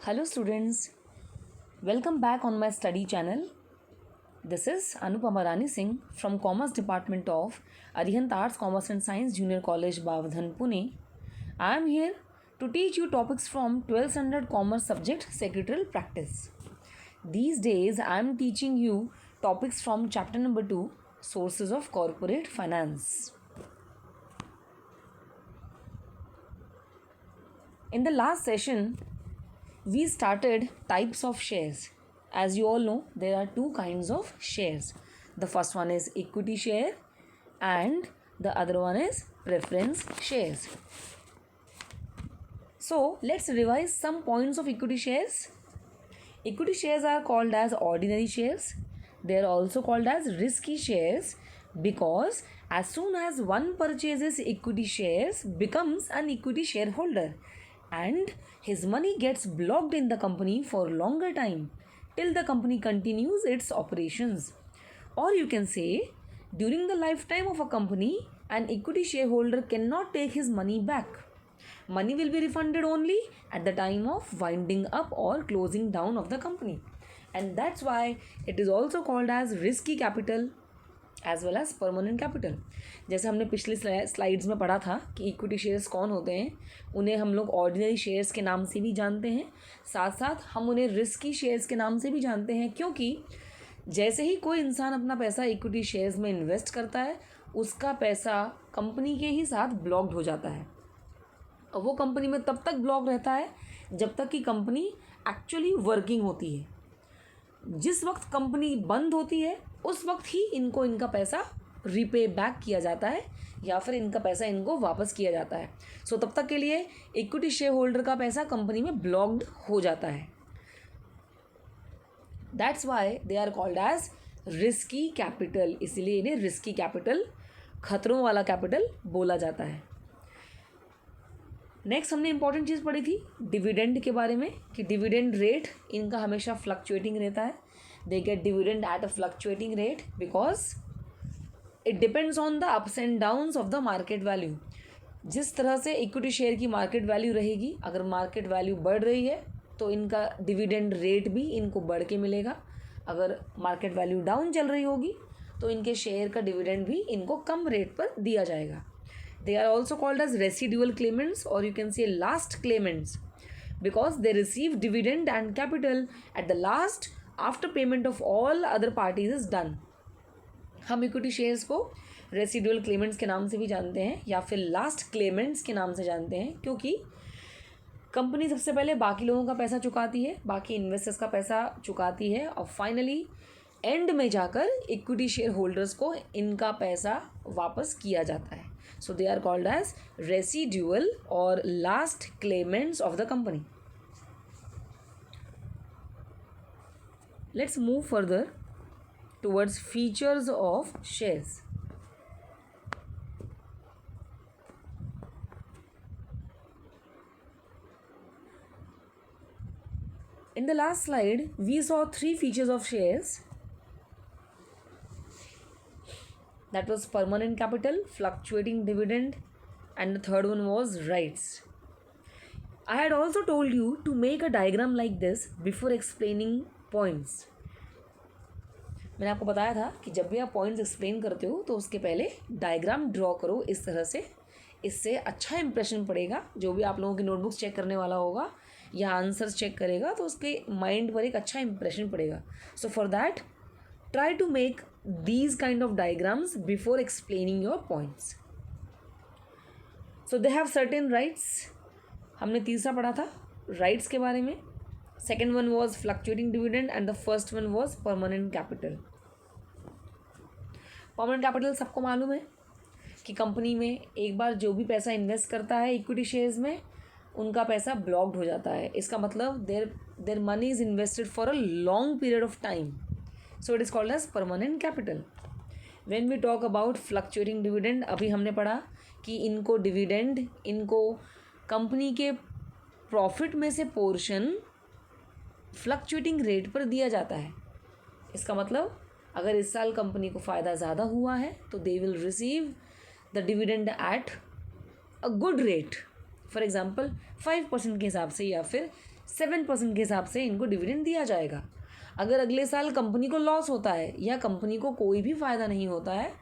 Hello students, welcome back on my study channel. This is Anupama Rani Singh from Commerce Department of Arihant Arts, Commerce and Science Junior College, Bavadhan, Pune. I am here to teach you topics from 12th Standard Commerce subject Secretarial Practice. These days I am teaching you topics from chapter number 2, Sources of Corporate Finance. In the last session, we started types of shares. As you all know, there are two kinds of shares. The first one is equity share and the other one is preference shares. So let's revise some points of equity shares. Equity shares are called as ordinary shares. They are also called as risky shares because as soon as one purchases equity shares becomes an equity shareholder and his money gets blocked in the company for longer time till the company continues its operations. Or you can say, during the lifetime of a company, an equity shareholder cannot take his money back. Money will be refunded only at the time of winding up or closing down of the company. And that's why it is also called as risky capital as well as permanent capital. जैसे हमने पिछली slides में पढ़ा था कि equity shares कौन होते हैं, उन्हें हम लोग ऑर्डिनरी शेयर्स के नाम से भी जानते हैं, साथ साथ हम उन्हें रिस्की शेयर्स के नाम से भी जानते हैं, क्योंकि जैसे ही कोई इंसान अपना पैसा इक्विटी शेयर्स में इन्वेस्ट करता है उसका पैसा कंपनी के ही साथ ब्लॉक्ड हो जाता है और वो कंपनी में तब तक ब्लॉक रहता है जब तक कि कंपनी एक्चुअली वर्किंग होती है. जिस वक्त कंपनी बंद होती है उस वक्त ही इनको इनका पैसा रीपे बैक किया जाता है या फिर इनका पैसा इनको वापस किया जाता है. सो तब तक के लिए इक्विटी शेयर होल्डर का पैसा कंपनी में ब्लॉक्ड हो जाता है. That's why they are called as risky capital. इसीलिए इन्हें रिस्की कैपिटल, खतरों वाला कैपिटल बोला जाता है. नेक्स्ट हमने इंपॉर्टेंट चीज़ पढ़ी थी डिविडेंड के बारे में कि डिविडेंड रेट इनका हमेशा फ्लक्चुएटिंग रहता है. They get dividend at a fluctuating rate because it depends on the ups and downs of the market value. जिस तरह से इक्विटी शेयर की मार्केट वैल्यू रहेगी, अगर मार्केट वैल्यू बढ़ रही है तो इनका डिविडेंड रेट भी इनको बढ़ के मिलेगा. अगर मार्केट वैल्यू डाउन चल रही होगी तो इनके शेयर का डिविडेंड भी इनको कम रेट पर दिया जाएगा. They are also called as residual claimants or you can say last claimants because they receive dividend and capital at the last after payment of all other parties is done. हम equity shares को residual Clements के नाम से भी जानते हैं या फिर लास्ट क्लेमेंट्स के नाम से जानते हैं क्योंकि कंपनी सबसे पहले बाकी लोगों का पैसा चुकाती है, बाकी इन्वेस्टर्स का पैसा चुकाती है और फाइनली एंड में जाकर इक्विटी शेयर होल्डर्स को इनका पैसा वापस किया जाता है. So they are called as residual or last claimants of the company. Let's move further towards features of shares. In the last slide, we saw three features of shares. That was permanent capital, fluctuating dividend, and the third one was rights. I had also told you to make a diagram like this before explaining points. मैंने आपको बताया था कि जब भी आप points explain करते हो तो उसके पहले डायग्राम ड्रॉ करो इस तरह से. इससे अच्छा इंप्रेशन पड़ेगा. जो भी आप लोगों की नोटबुक्स चेक करने वाला होगा या आंसर्स चेक करेगा तो उसके माइंड पर एक अच्छा इंप्रेशन पड़ेगा. So for that try to make these kind of diagrams before explaining your points. So they have certain rights. हमने तीसरा पढ़ा था rights के बारे में. Second one was fluctuating dividend and the first one was permanent capital. Permanent capital सबको मालूम है कि कंपनी में एक बार जो भी पैसा इन्वेस्ट करता है इक्विटी शेयर्स में उनका पैसा ब्लॉक्ड हो जाता है. इसका मतलब their money is invested for a long period of time. So it is called as permanent capital. When we talk about fluctuating dividend, अभी हमने पढ़ा कि इनको डिविडेंड इनको कंपनी के प्रॉफिट में से पोर्शन फ्लक्चुएटिंग रेट पर दिया जाता है. इसका मतलब अगर इस साल कंपनी को फ़ायदा ज़्यादा हुआ है तो they will receive the dividend at a good rate. For example 5% के हिसाब से या फिर 7% के हिसाब से इनको डिविडेंड दिया जाएगा। अगर अगले साल कंपनी को लॉस होता है या कंपनी को कोई भी फ़ायदा नहीं होता है,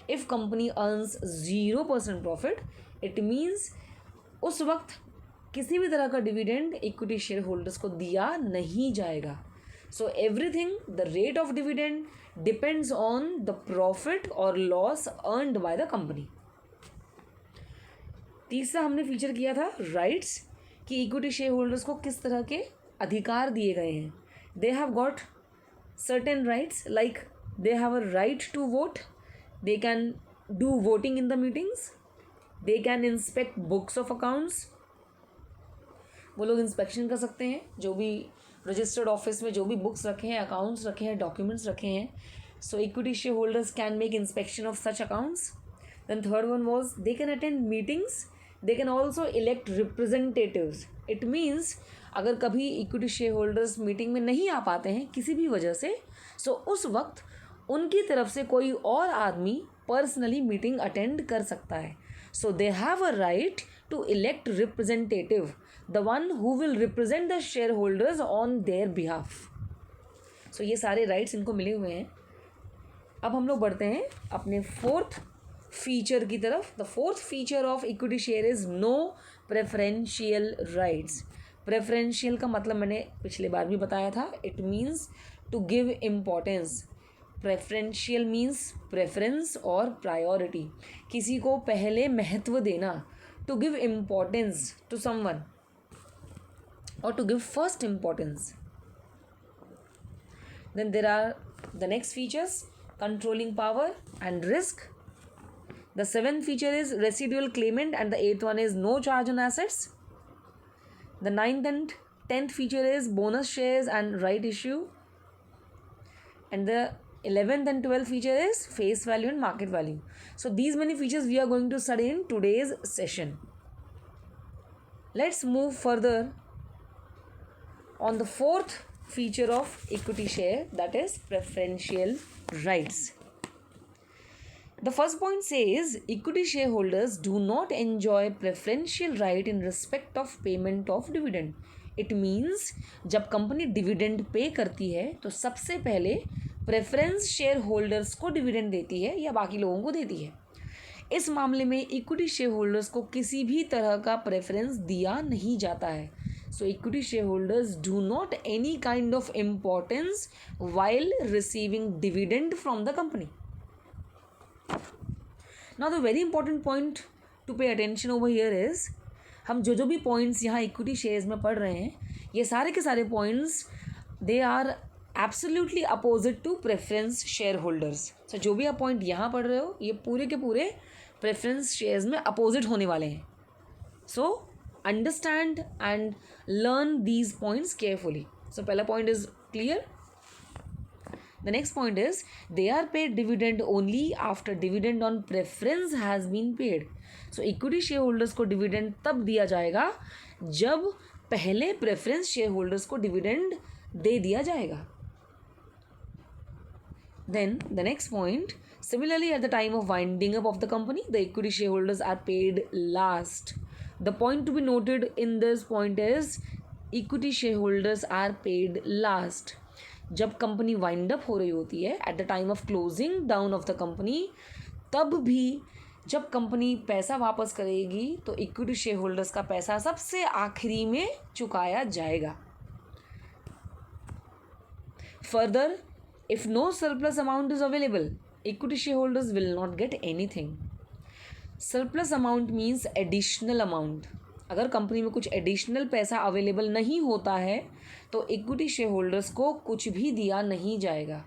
if company earns 0% profit, it means उस वक्त किसी भी तरह का डिविडेंड इक्विटी शेयर होल्डर्स को दिया नहीं जाएगा। So everything, the rate of dividend depends on the profit और loss earned by the company. तीसरा हमने फीचर किया था राइट्स, कि इक्विटी शेयर होल्डर्स को किस तरह के अधिकार दिए गए हैं। They have got certain rights, like they have a right to vote, they can do voting in the meetings, they can inspect books of accounts, वो लोग इंस्पेक्शन कर सकते हैं जो भी रजिस्टर्ड ऑफिस में जो भी बुक्स रखे हैं, अकाउंट्स रखे हैं, डॉक्यूमेंट्स रखे हैं। So equity share holders can make inspection of such accounts. Then third one was they can attend meetings, they can also elect representatives. It means अगर कभी इक्विटी शेयर होल्डर्स मीटिंग में नहीं आ पाते हैं किसी भी वजह से, सो उस वक्त उनकी तरफ से कोई और आदमी पर्सनली मीटिंग अटेंड कर सकता है। So they have a right to elect representative, the one who will represent the share holders on their behalf. So ये सारे राइट्स इनको मिले हुए हैं। अब हम लोग बढ़ते हैं अपने फोर्थ फीचर की तरफ। The fourth feature of equity share is no preferential rights. Preferential का मतलब मैंने पिछले बार भी बताया था, it means to give importance. Preferential means preference और प्रायोरिटी, किसी को पहले महत्व देना, to give importance to someone or to give first importance. Then there are the next features, controlling power and risk. The seventh feature is residual claimant and the eighth one is no charge on assets. The ninth and 10th feature is bonus shares and right issue. And the 11th and 12th feature is face value and market value. So these many features we are going to study in today's session. Let's move further on the fourth feature of equity share, that is preferential rights. The first point says equity shareholders do not enjoy preferential right in respect of payment of dividend. It means जब company dividend pay करती है तो सबसे पहले preference share holders को dividend देती है या बाकी लोगों को देती है। इस मामले में इक्विटी शेयर होल्डर्स को किसी भी तरह का प्रेफरेंस दिया नहीं जाता है। So equity shareholders do not any kind of importance while receiving dividend from the company. Now the very important point to pay attention over here is, हम जो भी points यहाँ equity shares में पढ़ रहे हैं, ये सारे के सारे points they are absolutely opposite to preference shareholders. So जो भी आप point यहाँ पढ़ रहे हो ये पूरे के पूरे preference shares में opposite होने वाले हैं. So understand and learn these points carefully. So पहला point is clear. The next point is they are paid dividend only after dividend on preference has been paid. So equity shareholders को dividend तब दिया जाएगा जब पहले preference shareholders को dividend दे दिया जाएगा. Then the next point, similarly at the time of winding up of the company, the equity shareholders are paid last. The point to be noted in this point is equity shareholders are paid last. जब company wind up हो रही होती है at the time of closing down of the company, तब भी जब company पैसा वापस करेगी तो इक्विटी शेयर होल्डर्स का पैसा सबसे आखिरी में चुकाया जाएगा. Further, if no surplus amount is available, equity shareholders will not get anything. Surplus amount means additional amount. अगर कंपनी में कुछ एडिशनल पैसा अवेलेबल नहीं होता है तो इक्विटी शेयर होल्डर्स को कुछ भी दिया नहीं जाएगा.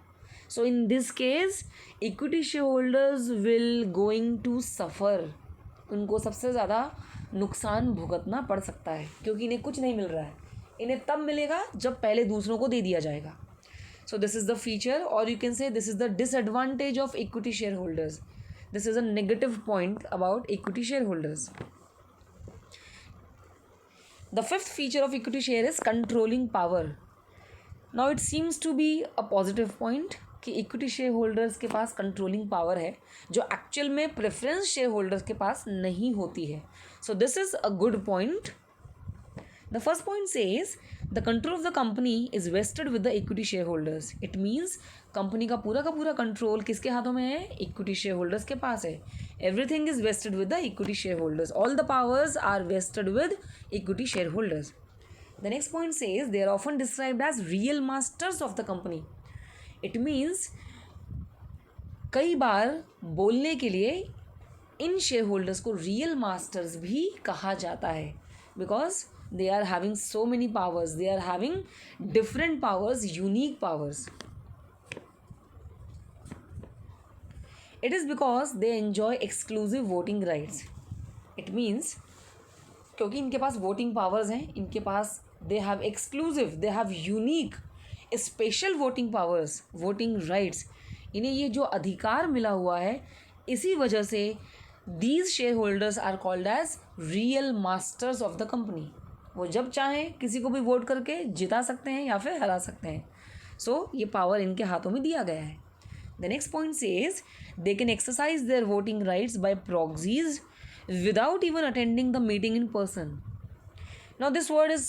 So in this case equity share holders will going to suffer. उनको सबसे ज़्यादा नुकसान भुगतना पड़ सकता है क्योंकि इन्हें कुछ नहीं मिल रहा है. इन्हें तब मिलेगा जब पहले दूसरों को दे दिया जाएगा. So this is the feature और you can say this is the disadvantage of equity share holders. This is a negative point about equity shareholders. The fifth feature of equity share is controlling power. Now it seems to be a positive point कि equity shareholders के पास controlling power है जो actual में preference shareholders के पास नहीं होती है. So this is a good point. The first point says the control of the company is vested with the equity shareholders. It means company का पूरा कंट्रोल किसके हाथों में है? इक्विटी शेयर होल्डर्स के पास है. Everything is vested with the equity share holders. All the powers are vested with equity share holders. The next point says they are often described as real masters of the company. It means कई बार बोलने के लिए इन share holders को real masters भी कहा जाता है, because they are having so many powers, they are having different powers, unique powers. It is because they enjoy exclusive voting rights. It means क्योंकि इनके पास voting powers हैं, इनके पास they have exclusive, they have unique special voting powers, voting rights. इन्हें ये जो अधिकार मिला हुआ है, इसी वजह से these shareholders are called as real masters of the company. वो जब चाहें किसी को भी वोट करके जिता सकते हैं या फिर हरा सकते हैं. सो ये पावर इनके हाथों में दिया गया है. The next point says they can exercise their voting rights by proxies without even attending the meeting in person. Now this word is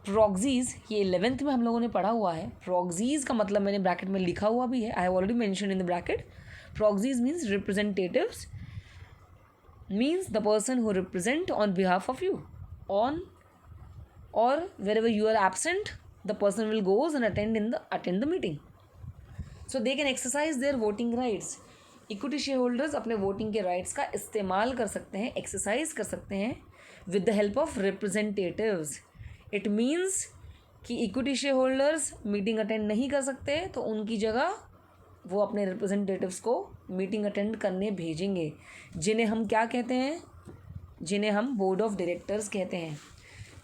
proxies. ये 11th में हम लोगों ने पढ़ा हुआ है. प्रॉक्सीज का मतलब मैंने ब्रैकेट में लिखा हुआ भी है. I have already mention in the bracket. Proxies means representatives, means the person who represent on behalf of you. On or wherever you are absent, the person will goes and attend the meeting. So they can exercise their voting rights. Equity shareholders अपने voting के rights का इस्तेमाल कर सकते हैं, exercise कर सकते हैं with the help of representatives. It means कि equity shareholders meeting attend नहीं कर सकते तो उनकी जगह वो अपने representatives को meeting attend करने भेजेंगे, जिन्हें हम क्या कहते हैं? जिन्हें हम बोर्ड ऑफ डायरेक्टर्स कहते हैं.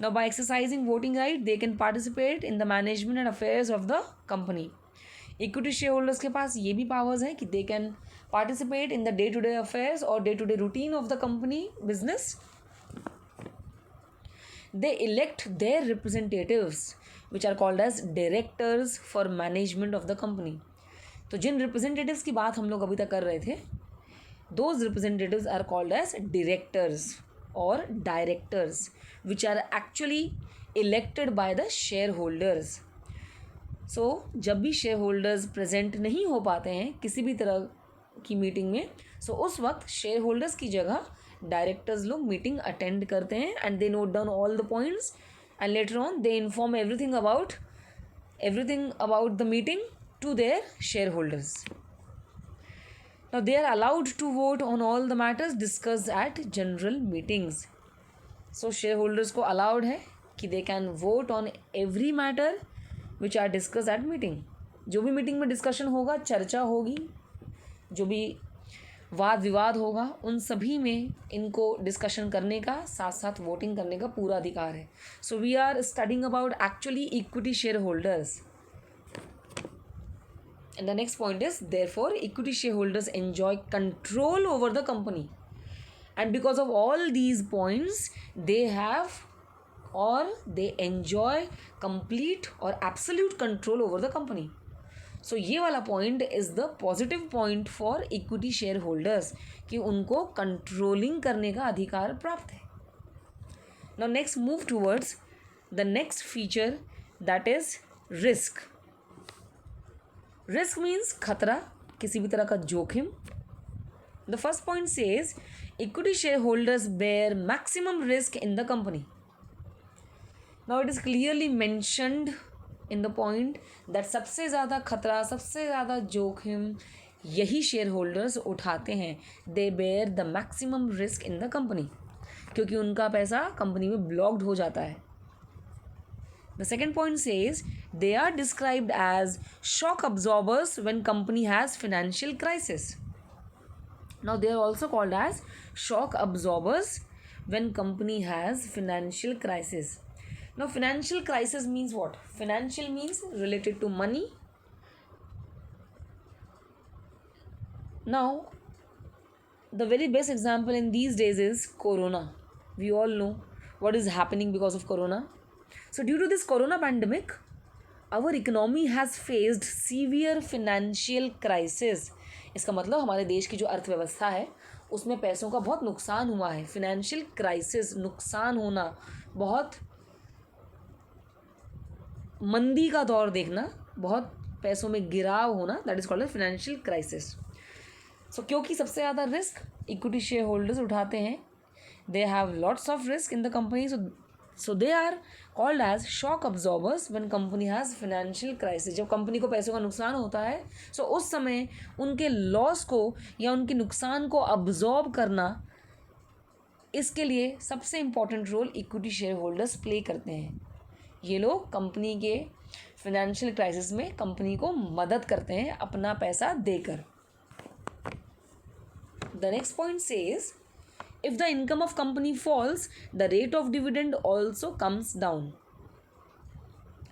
Now by exercising voting right they can participate in the management and affairs of the company. Equity share holders के पास ये भी पावर्स हैं कि they can participate in the day to day affairs और day to day routine of the company business. They elect their representatives which are called as directors for management of the company. तो जिन representatives की बात हम लोग अभी तक कर रहे थे, those representatives are called as directors or directors which are actually elected by the shareholders. So जब भी shareholders present नहीं हो पाते हैं किसी भी तरह की मीटिंग में, so उस वक्त shareholders की जगह directors लोग मीटिंग अटेंड करते हैं and they note down all the points and later on they inform everything about the meeting to their shareholders. Now they are allowed to vote on all the matters discussed at general meetings. So shareholders को allowed है कि they can vote on every matter which are discussed at meeting. जो भी meeting में discussion होगा, चर्चा होगी, जो भी वाद विवाद होगा, उन सभी में इनको डिस्कशन करने का साथ साथ वोटिंग करने का पूरा अधिकार है. So we are studying about actually equity shareholders. And the next point is, therefore, equity shareholders enjoy control over the company. And because of all these points, they enjoy complete or absolute control over the company. So, ये वाला point is the positive point for equity shareholders कि उनको controlling करने का अधिकार प्राप्त है. Now, next move towards the next feature, that is risk. Risk means खतरा, किसी भी तरह का जोखिम. The first point says equity share holders bear maximum risk in the company. Now it is clearly mentioned in the point that सबसे ज़्यादा खतरा, सबसे ज़्यादा जोखिम यही शेयर होल्डर्स उठाते हैं. They bear the maximum risk in the company, क्योंकि उनका पैसा कंपनी में ब्लॉक्ड हो जाता है. The second point says they are described as shock absorbers when company has financial crisis. Now they are also called as shock absorbers when company has financial crisis. Now financial crisis means what? Financial means related to money. Now the very best example in these days is Corona. We all know what is happening because of Corona. So due to this corona pandemic, our economy has faced severe financial crisis. इसका मतलब हमारे देश की जो अर्थव्यवस्था है उसमें पैसों का बहुत नुकसान हुआ है. फिनेंशियल क्राइसिस, नुकसान होना, बहुत मंदी का दौर देखना, बहुत पैसों में गिराव होना, that is called as financial crisis. So क्योंकि सबसे ज़्यादा रिस्क इक्विटी शेयर होल्डर्स उठाते हैं, they have lots of risk in the company, so they are called as shock absorbers when company has financial crisis. जब company को पैसों का नुकसान होता है, सो उस समय उनके लॉस को या उनके नुकसान को अब्जॉर्ब करना, इसके लिए सबसे important role equity share holders play करते हैं. ये लोग कंपनी के फाइनेंशियल क्राइसिस में कंपनी को मदद करते हैं अपना पैसा देकर. The next point says if the income of company falls, the rate of dividend also comes down.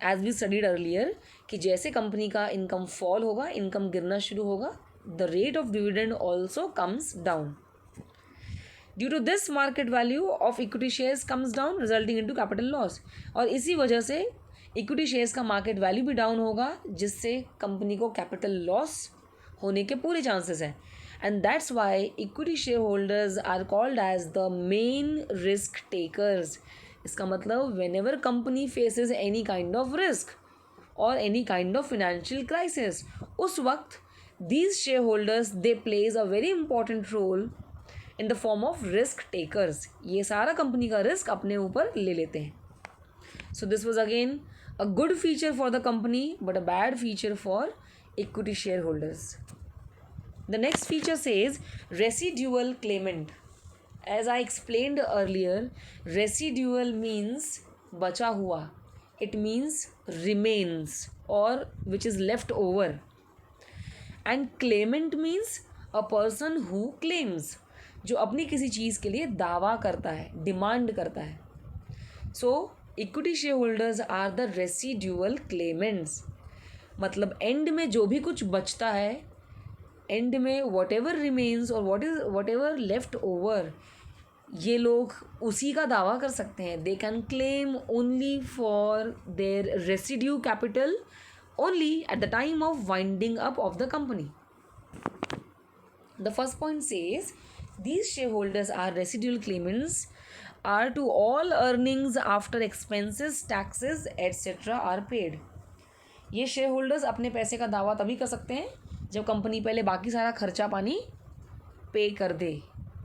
As we studied earlier कि जैसे कंपनी का इनकम फॉल होगा, इनकम गिरना शुरू होगा, the rate of dividend also comes down. Due to this, market value of equity shares comes down, resulting into capital loss. और इसी वजह से इक्विटी शेयर्स का मार्केट वैल्यू भी डाउन होगा, जिससे कंपनी को कैपिटल लॉस होने के पूरे चांसेस हैं. And that's why equity shareholders are called as the main risk takers. इसका मतलब whenever company faces any kind of risk or any kind of financial crisis, उस वक्त these shareholders they plays a very important role in the form of risk takers. ये सारा company का risk अपने ऊपर ले लेते हैं. So this was again a good feature for the company but a bad feature for equity shareholders. The next feature says residual claimant. As I explained earlier, residual means बचा हुआ. It means remains or which is left over. And claimant means a person who claims, जो अपनी किसी चीज़ के लिए दावा करता है, डिमांड करता है. So equity shareholders are the residual claimants. मतलब एंड में जो भी कुछ बचता है, एंड में वॉट एवर रिमेन्स और वॉट एवर लेफ्ट ओवर, ये लोग उसी का दावा कर सकते हैं. They can claim only for their residue capital only at the time of winding up of the company. The first point says these share holders are residual claimants are to all earnings after expenses taxes etcetera are paid. ये share holders अपने पैसे का दावा तभी कर सकते हैं जब कंपनी पहले बाकी सारा खर्चा पानी पे कर दे,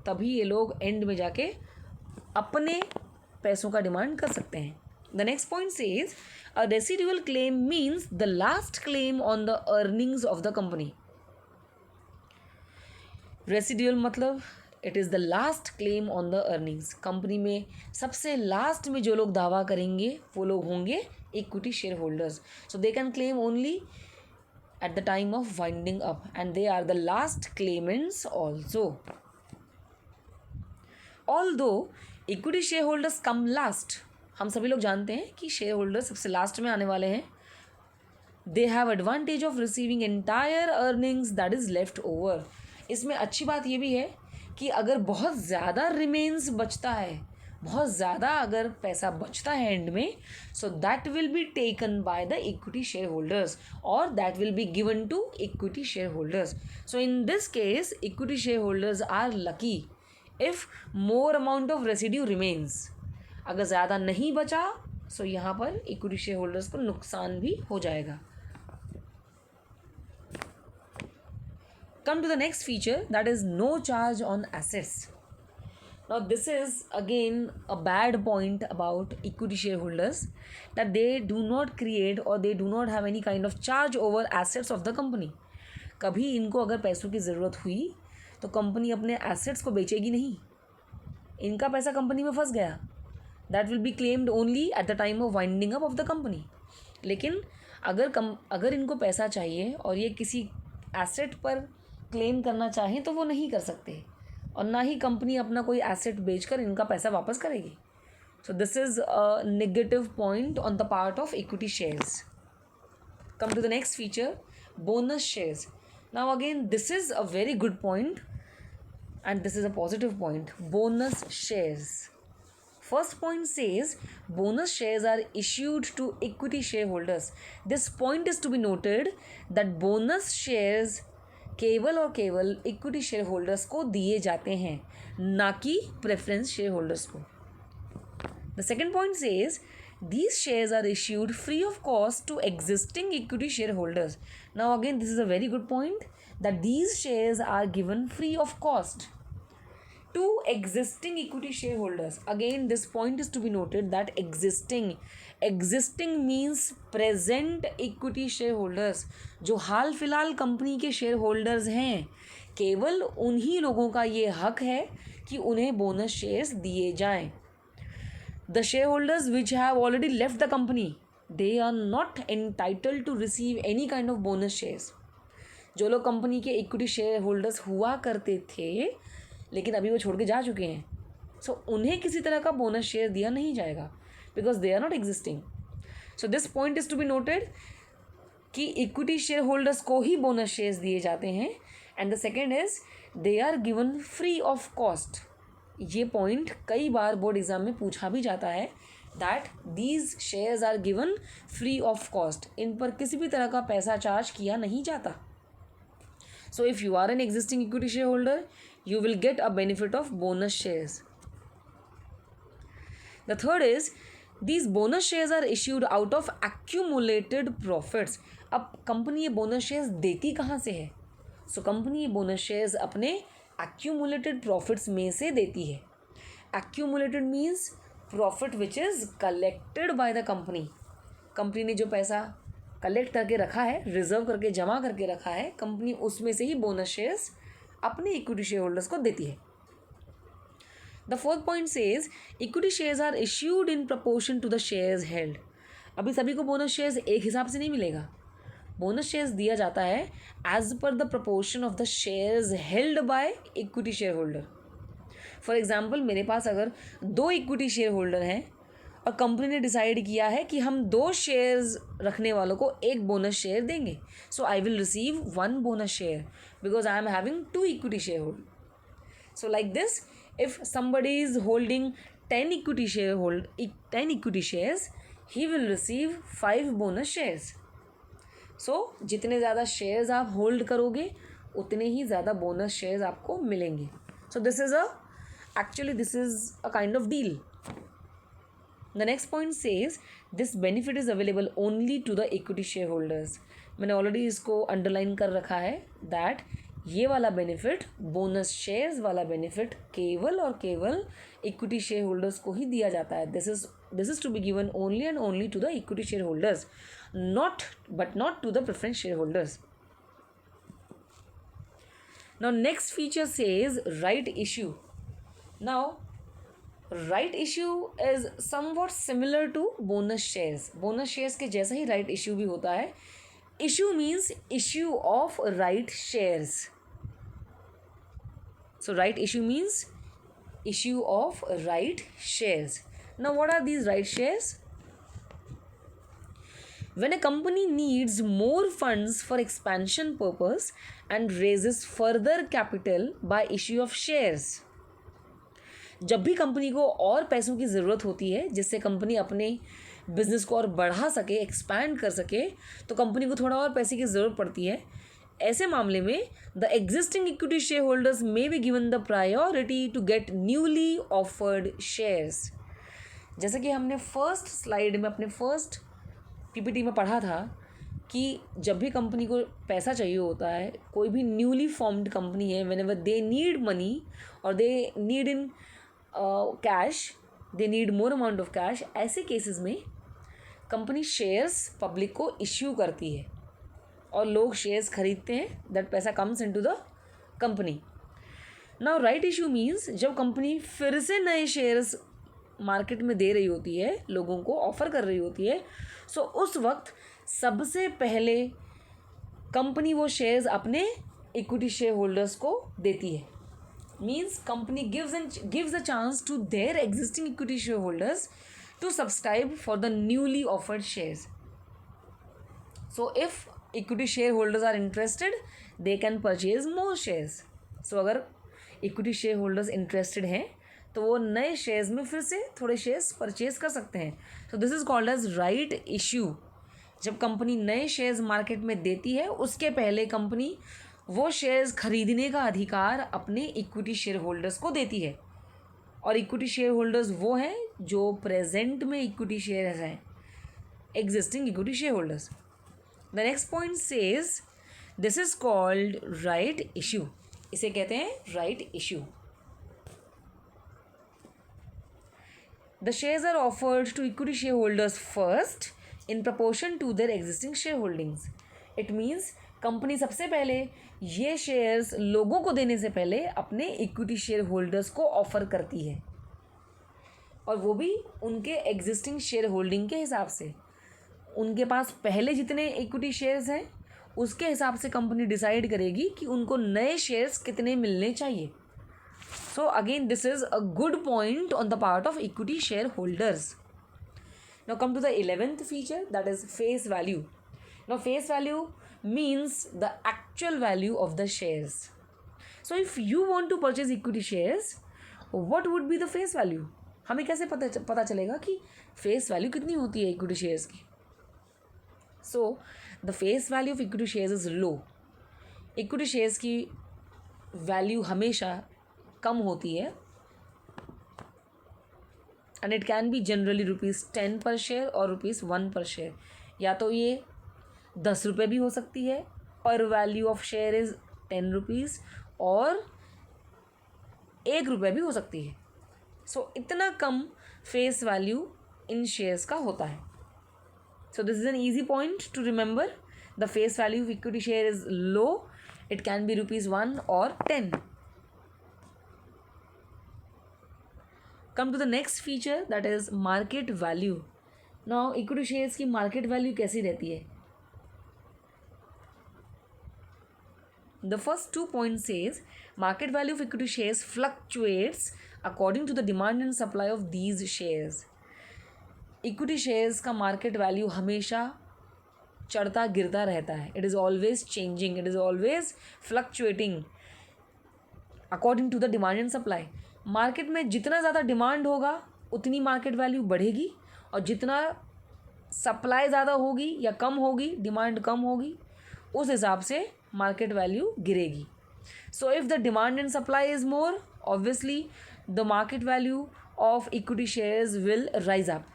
तभी ये लोग एंड में जाके अपने पैसों का डिमांड कर सकते हैं. The next point says a residual claim means the last claim on the earnings of the company. Residual मतलब it is the last claim on the earnings. Company में सबसे लास्ट में जो लोग दावा करेंगे वो लोग होंगे equity share holders. So they can claim only at the time of winding up and they are the last claimants also. Although equity shareholders come last, हम सभी लोग जानते हैं कि शेयर होल्डर सबसे लास्ट में आने वाले हैं. they have advantage of receiving entire earnings that is left over. इसमें अच्छी बात ये भी है कि अगर बहुत ज़्यादा रिमेन्स बचता है, बहुत ज़्यादा अगर पैसा बचता है एंड में, so that will be taken by the equity share holders और that will be given to equity share holders. So in this case equity share holders are lucky if more amount of residue remains. अगर ज़्यादा नहीं बचा, सो यहाँ पर equity share holders को नुकसान भी हो जाएगा. Come to the next feature, that is no charge on assets. Now this is again a bad point about equity shareholders, that they do not create or they do not have any kind of charge over assets of the company. कभी इनको अगर पैसों की ज़रूरत हुई तो company अपने assets को बेचेगी नहीं. इनका पैसा कंपनी में फंस गया, that will be claimed only at the time of winding up of the company. लेकिन अगर इनको पैसा चाहिए और ये किसी एसेट पर क्लेम करना चाहें तो वो नहीं कर सकते, और ना ही कंपनी अपना कोई एसेट बेचकर इनका पैसा वापस करेगी. So this is a negative point on the part of equity shares. Come to the next feature, bonus shares. Now again this is a very good point and this is a positive point. Bonus shares. First point says bonus shares are issued to equity shareholders. This point is to be noted that bonus shares केवल और केवल equity share holders को दिए जाते हैं, ना कि preference share holders को. The second point says These shares are issued free of cost to existing equity shareholders. Now again, this is a very good point, that these shares are given free of cost to existing equity shareholders. Again, this point is to be noted that existing means present equity shareholders. जो हाल फिलहाल company के share holders हैं, केवल उन्हीं लोगों का ये हक है कि उन्हें बोनस शेयर्स दिए जाएं. The shareholders which have already left the company, they are not entitled to receive any kind of bonus shares. जो लोग कंपनी के इक्विटी शेयर होल्डर्स हुआ करते थे लेकिन अभी वो छोड़ के जा चुके हैं, सो उन्हें किसी तरह का बोनस शेयर दिया नहीं जाएगा, because they are not existing. So this point is to be noted कि इक्विटी शेयर होल्डर्स को ही बोनस शेयर्स दिए जाते हैं. And the second is they are given free of cost. ये पॉइंट कई बार बोर्ड एग्जाम में पूछा भी जाता है, that these shares are given free of cost. इन पर किसी भी तरह का पैसा चार्ज किया नहीं जाता. So if you are an existing equity share holder, you will get a benefit of bonus shares. The third is, these bonus shares are issued out of accumulated profits. अब कंपनी ये bonus shares देती कहाँ से है? So company ये bonus shares अपने accumulated profits में से देती है. accumulated means profit which is collected by the company. Company ने जो पैसा कलेक्ट करके रखा है, रिजर्व करके जमा करके रखा है, कंपनी उसमें से ही बोनस शेयर्स अपने इक्विटी शेयर होल्डर्स को देती है. The fourth point says equity shares are issued in proportion to the shares held. अभी सभी को बोनस शेयर्स एक हिसाब से नहीं मिलेगा. बोनस शेयर्स दिया जाता है as per the proportion of the shares held by equity share holder. For example, मेरे पास अगर 2 इक्विटी शेयर होल्डर हैं और कंपनी ने डिसाइड किया है कि हम 2 शेयर्स रखने वालों को 1 बोनस शेयर देंगे, so I will receive 1 bonus share because I am having 2 equity shareholders. So like this, if somebody is holding 10 equity shares, he will receive 5 bonus shares. So जितने ज़्यादा shares आप hold करोगे उतने ही ज़्यादा bonus shares आपको मिलेंगे. So this is a kind of deal. The next point says this benefit is available only to the equity shareholders. मैंने already इसको अंडरलाइन कर रखा है दैट ये वाला बेनिफिट, बोनस शेयर्स वाला बेनिफिट केवल और केवल इक्विटी शेयर होल्डर्स को ही दिया जाता है. This is to be given only and only to the equity share holders, not to the preference share holders. Now next feature says right issue. Now right issue is somewhat similar to bonus shares. Bonus shares के जैसा ही right issue भी होता है. Issue means issue of right shares. So right issue means issue of right shares. Now what are these right shares? When a company needs more funds for expansion purpose and raises further capital by issue of shares. जब भी company को और पैसों की ज़रूरत होती है जिससे कंपनी अपने बिजनेस को और बढ़ा सके, एक्सपैंड कर सके, तो कंपनी को थोड़ा और पैसे की ज़रूरत पड़ती है. ऐसे मामले में the existing equity share holders may be given the priority to get newly offered shares. जैसे कि हमने फर्स्ट स्लाइड में अपने फर्स्ट पीपीटी में पढ़ा था कि जब भी कंपनी को पैसा चाहिए होता है, कोई भी न्यूली फॉर्म्ड कंपनी है, व्हेनेवर दे नीड मनी और they need in cash, they need more amount of cash, ऐसे केसेस में कंपनी शेयर्स पब्लिक को इश्यू करती है और लोग शेयर्स खरीदते हैं. दैट पैसा comes into the company. Now right issue means जब कंपनी फिर से नए शेयर्स मार्केट में दे रही होती है, लोगों को ऑफर कर रही होती है, सो उस वक्त सबसे पहले कंपनी वो शेयर्स अपने इक्विटी शेयर होल्डर्स को देती है. Means company gives a chance to their existing equity shareholders to subscribe for the newly offered shares. So if equity shareholders are interested, they can purchase more shares. So अगर equity shareholders interested हैं तो वो नए shares में फिर से थोड़े shares purchase कर सकते हैं. So this is called as right issue. जब कंपनी नए शेयर्स मार्केट में देती है उसके पहले कंपनी वो शेयर्स खरीदने का अधिकार अपने इक्विटी शेयर होल्डर्स को देती है. और इक्विटी शेयर होल्डर्स वो हैं जो प्रेजेंट में इक्विटी शेयर्स हैं, existing equity share holders. The next point says this is called right issue. इसे कहते हैं right issue. The shares are offered to equity shareholders first in proportion to their existing shareholdings. It means company सबसे पहले ये shares लोगों को देने से पहले अपने इक्विटी शेयर होल्डर्स को ऑफर करती है, और वो भी उनके एग्जिस्टिंग शेयर होल्डिंग के हिसाब से. उनके पास पहले जितने इक्विटी शेयर्स हैं उसके हिसाब से कंपनी डिसाइड करेगी कि उनको नए शेयर्स कितने मिलने चाहिए. So again, this is a good point on the part of equity shareholders. Now come to the 11th feature, that is face value. Now face value means the actual value of the shares. So if you want to purchase equity shares, what would be the face value? हमें कैसे पता चलेगा कि face value कितनी होती है equity shares की? So the face value of equity shares is low. Equity shares की value हमेशा कम होती है, and it can be generally ₹10 पर शेयर और ₹1 पर शेयर. या तो ये 10 रुपये भी हो सकती है, पर वैल्यू ऑफ शेयर इज़ ₹10, और ₹1 भी हो सकती है. सो इतना कम फेस वैल्यू इन शेयर्स का होता है. So this is an easy point two remember. The face value of equity share is low. It can be ₹1 और 10. Come to the next feature, that is market value. Now equity shares की market value कैसी रहती है? The first 2 points says market value of equity shares fluctuates according to the demand and supply of these shares. Equity shares का market value हमेशा चढ़ता गिरता रहता है. It is always changing. It is always fluctuating according to the demand and supply. Market में जितना ज़्यादा demand होगा उतनी मार्केट वैल्यू बढ़ेगी, और जितना सप्लाई ज़्यादा होगी या कम होगी, डिमांड कम होगी, उस हिसाब से मार्केट वैल्यू गिरेगी. So if the demand and supply is more, obviously the market value of equity shares will rise up.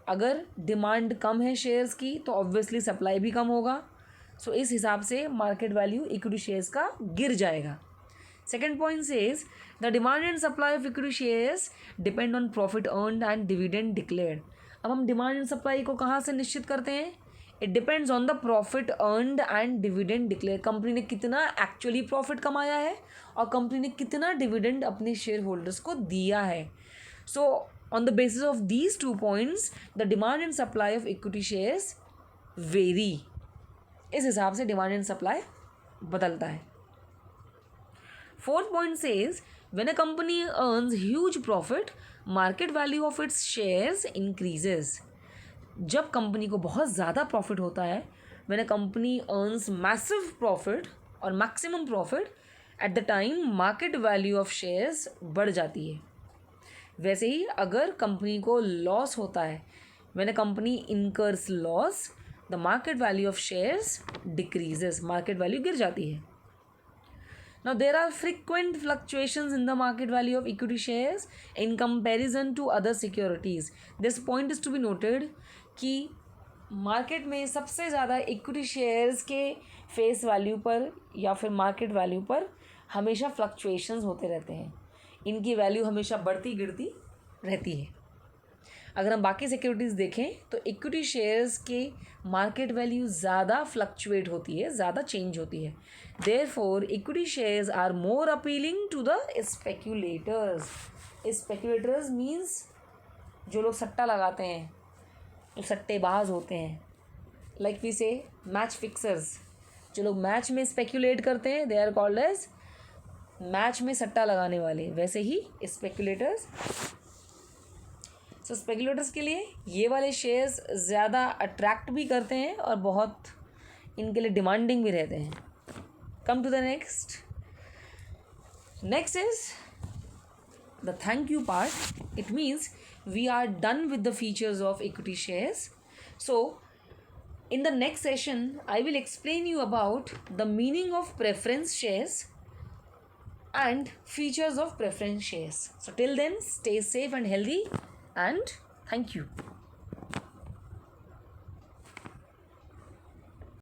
अगर डिमांड कम है शेयर्स की तो ऑब्वियसली सप्लाई भी कम होगा. सो इस हिसाब से मार्केट वैल्यू इक्विटी शेयर्स का गिर जाएगा. Second point says the demand and supply of equity shares depend on profit earned and dividend declared. अब हम डिमांड एंड सप्लाई को कहाँ से निश्चित करते हैं? It depends on the profit earned and dividend declare. Company ने कितना एक्चुअली प्रॉफिट कमाया है और कंपनी ने कितना डिविडेंड अपने शेयर होल्डर्स को दिया है. So on the basis of these 2 points the demand and supply of equity shares very. इस हिसाब से डिमांड एंड सप्लाई बदलता है. Fourth point says when a company earns huge profit, market value of its shares increases. जब company को बहुत ज़्यादा profit होता है, when a company earns massive profit और maximum profit, at the time market value of shares बढ़ जाती है. वैसे ही अगर कंपनी को लॉस होता है, when a company incurs loss, the market value of shares decreases. Market value गिर जाती है. Now there are frequent fluctuations in the market value of equity shares in comparison to other securities. This point is to be noted कि market में सबसे ज़्यादा equity shares के face value पर या फिर मार्केट वैल्यू पर हमेशा फ्लक्चुएशंस होते रहते हैं. इनकी वैल्यू हमेशा बढ़ती गिरती रहती है. अगर हम बाकी सिक्योरिटीज़ देखें तो इक्विटी शेयर्स के मार्केट वैल्यू ज़्यादा फ्लक्चुएट होती है, ज़्यादा चेंज होती है. Therefore equity shares are more appealing to the speculators. Speculators means जो लोग सट्टा लगाते हैं, जो सट्टेबाज होते हैं, like we say match fixers. जो लोग मैच में स्पेक्यूलेट करते हैं they are called as match में सट्टा लगाने वाले. वैसे ही स्पेक्यूलेटर्स. सो स्पेकुलेटर्स के लिए ये वाले शेयर्स ज़्यादा अट्रैक्ट भी करते हैं और बहुत इनके लिए डिमांडिंग भी रहते हैं. Come to the next. Next is the thank you part. It means we are done with the features of equity shares. So in the next session I will explain you about the meaning of preference shares and features of preference shares. So till then, stay safe and healthy, and thank you.